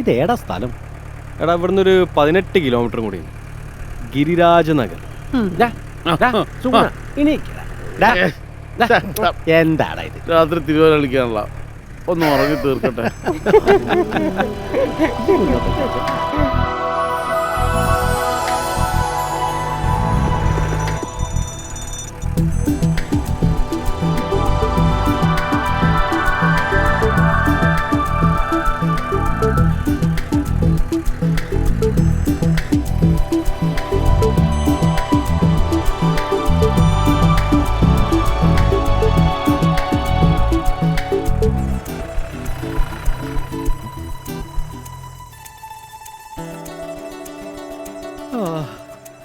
ഇതേടാ സ്ഥലം? എടാ ഇവിടുന്ന് ഒരു 18 കിലോമീറ്റർ കൂടി ഗിരിരാജ് നഗർ. എന്താടാ ഇത്? രാത്രി തിരുവല്ല കളിക്കാനുള്ള ഒന്ന് ഉറങ്ങി തീർക്കട്ടെ.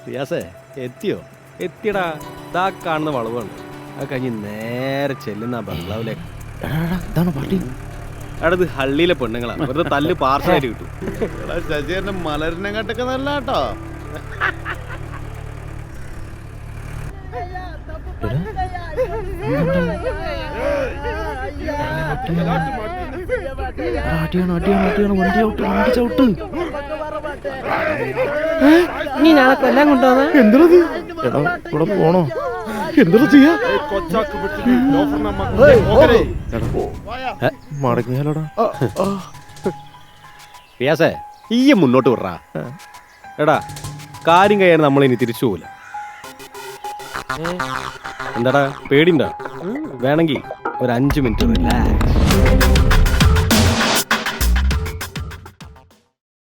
റിയാസേ എത്തിയോ? എത്തിയടാ. ഇതാ കാണുന്ന വളവാണ്. അത് കഴിഞ്ഞ് നേരെ ചെല്ലുന്ന ബംഗ്ലാവിലേക്ക്. ഇതാണ് പാർട്ടി. എടാ ഇത് ഹള്ളിയിലെ പെണ്ണുങ്ങളാണ്. വെറുതെ തല്ല് പാർസലായിട്ട് കിട്ടും. ശശിന്റെ മലരിനെ കണ്ടൊക്കെ നല്ല കേട്ടോ. നീ നാളെ കൊല്ലാൻ കൊണ്ടുപോകുന്ന എന്തത്? എടാ ഇവിടെ പോണോ? എന്താ ചെയ്യാ? മടങ്ങിയാലോടാ. റിയാസേ ഈ മുന്നോട്ട് വിടറാ. എടാ കാര്യം കഴിയാൻ നമ്മളിനി തിരിച്ചു പോവില്ല. എന്താടാ പേടിണ്ടാ? വേണമെങ്കിൽ ഒരു 5 മിനിറ്റ് റിലാക്സ്.